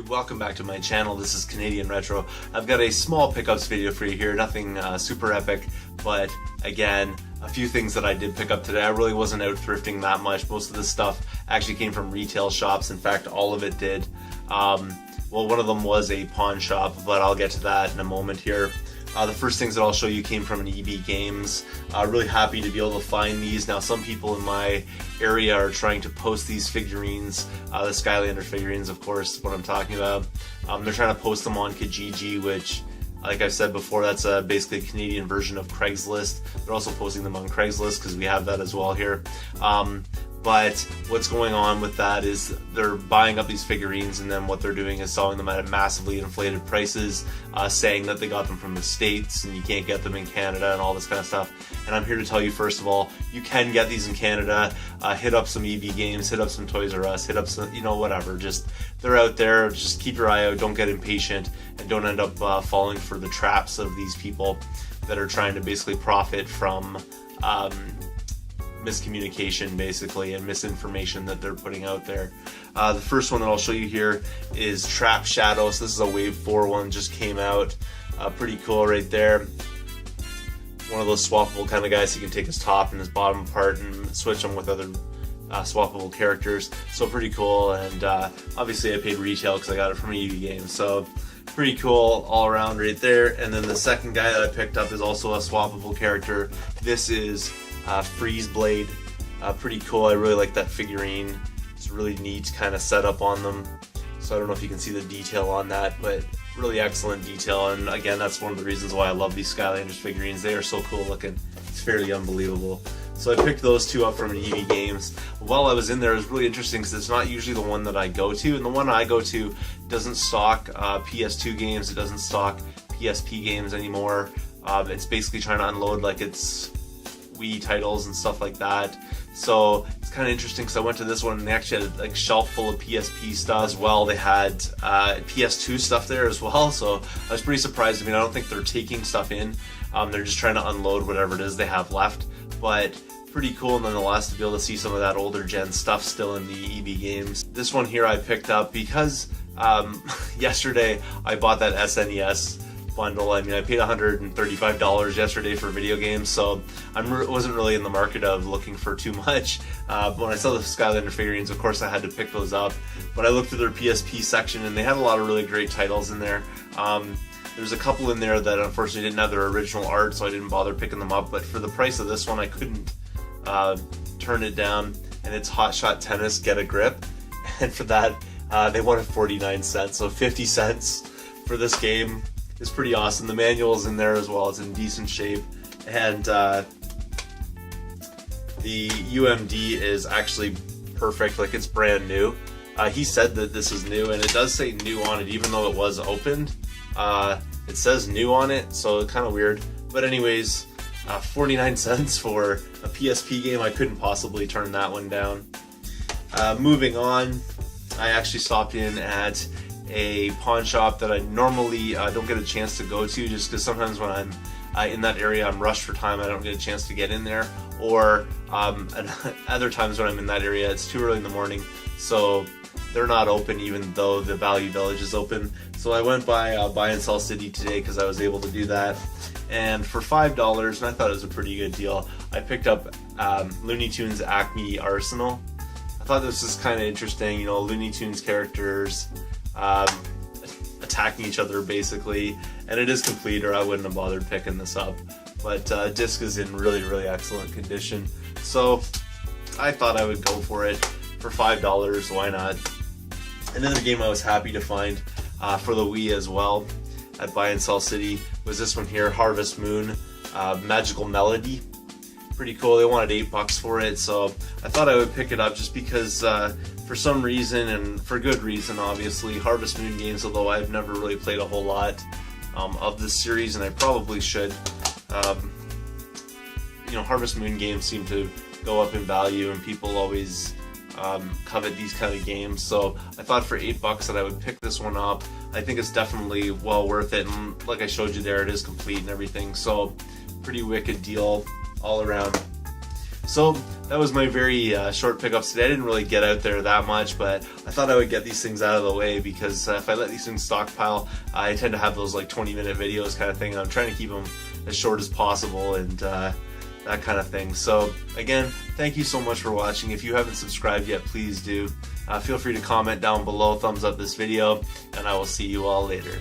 Welcome back to my channel. This is Canadian Retro. I've got a small pickups video for you here, nothing super epic, but again, a few things that I did pick up today. I really wasn't out thrifting that much. Most of this stuff actually came from retail shops. In fact, all of it did. Well, one of them was a pawn shop, but I'll get to that in a moment here. The first things that I'll show you came from an EB Games. Really happy to be able to find these. Now, some people in my area are trying to post these figurines, the Skylander figurines, of course, what I'm talking about. They're trying to post them on Kijiji, which, like I've said before, that's basically a Canadian version of Craigslist. They're also posting them on Craigslist because we have that as well here. But what's going on with that is they're buying up these figurines, and then what they're doing is selling them at massively inflated prices, saying that they got them from the States and you can't get them in Canada and all this kind of stuff. And I'm here to tell you, first of all, you can get these in Canada. Hit up some EB Games, hit up some Toys R Us, hit up some, whatever. Just, they're out there. Just keep your eye out. Don't get impatient, and don't end up falling for the traps of these people that are trying to basically profit from miscommunication, basically, and misinformation that they're putting out there. The first one that I'll show you here is Trap Shadows. This is a Wave 4 one, just came out. Pretty cool right there. One of those swappable kind of guys. He can take his top and his bottom apart and switch them with other swappable characters. So pretty cool, and obviously I paid retail because I got it from EB Games. So pretty cool all around right there. And then the second guy that I picked up is also a swappable character. This is Freeze Blade. Pretty cool. I really like that figurine. It's really neat kind of setup on them. So I don't know if you can see the detail on that, but really excellent detail. And again, that's one of the reasons why I love these Skylanders figurines. They are so cool looking. It's fairly unbelievable. So I picked those two up from an EB Games. While I was in there, it was really interesting because it's not usually the one that I go to, and the one I go to doesn't stock PS2 games. It doesn't stock PSP games anymore. It's basically trying to unload like its Wii titles and stuff like that. So it's kind of interesting because I went to this one and they actually had like a shelf full of PSP stuff as well. They had PS2 stuff there as well, so I was pretty surprised. I mean, I don't think they're taking stuff in. They're just trying to unload whatever it is they have left, but pretty cool nonetheless to be able to see some of that older gen stuff still in the EB Games. This one here I picked up because yesterday I bought that SNES bundle. I mean, I paid $135 yesterday for video games, so I wasn't really in the market of looking for too much. But when I saw the Skylander figurines, of course I had to pick those up. But I looked through their PSP section and they had a lot of really great titles in there. There's a couple in there that unfortunately didn't have their original art, so I didn't bother picking them up. But for the price of this one, I couldn't turn it down. And it's Hot Shot Tennis Get a Grip, and for that they wanted 49 cents, so 50 cents for this game. It's pretty awesome. The manual's in there as well. It's in decent shape, and the UMD is actually perfect. Like, it's brand new. He said that this is new, and it does say new on it, even though it was opened. It says new on it, so it's kind of weird. But anyways, 49 cents for a PSP game. I couldn't possibly turn that one down. Moving on, I actually stopped in at a pawn shop that I normally don't get a chance to go to, just because sometimes when I'm in that area I'm rushed for time, I don't get a chance to get in there, or other times when I'm in that area it's too early in the morning, so they're not open even though the Value Village is open. So I went by Buy and Sell City today because I was able to do that, and for $5, and I thought it was a pretty good deal, I picked up Looney Tunes Acme Arsenal. I thought this was kind of interesting, you know, Looney Tunes characters attacking each other basically, and it is complete or I wouldn't have bothered picking this up, but disc is in really excellent condition, so I thought I would go for it for $5. Why not? Another game I was happy to find for the Wii as well at Buy and Sell City was this one here, Harvest Moon Magical Melody. Pretty cool. They wanted $8 for it, so I thought I would pick it up just because for some reason, and for good reason obviously, Harvest Moon games, although I've never really played a whole lot of this series, and I probably should, you know, Harvest Moon games seem to go up in value, and people always covet these kind of games. So I thought for $8 that I would pick this one up. I think it's definitely well worth it, and like I showed you there, it is complete and everything. So pretty wicked deal all around. So that was my very short pickups today. I didn't really get out there that much, but I thought I would get these things out of the way, because if I let these things stockpile, I tend to have those like 20-minute videos kind of thing. I'm trying to keep them as short as possible, and that kind of thing. So again, thank you so much for watching. If you haven't subscribed yet, please do. Feel free to comment down below, thumbs up this video, and I will see you all later.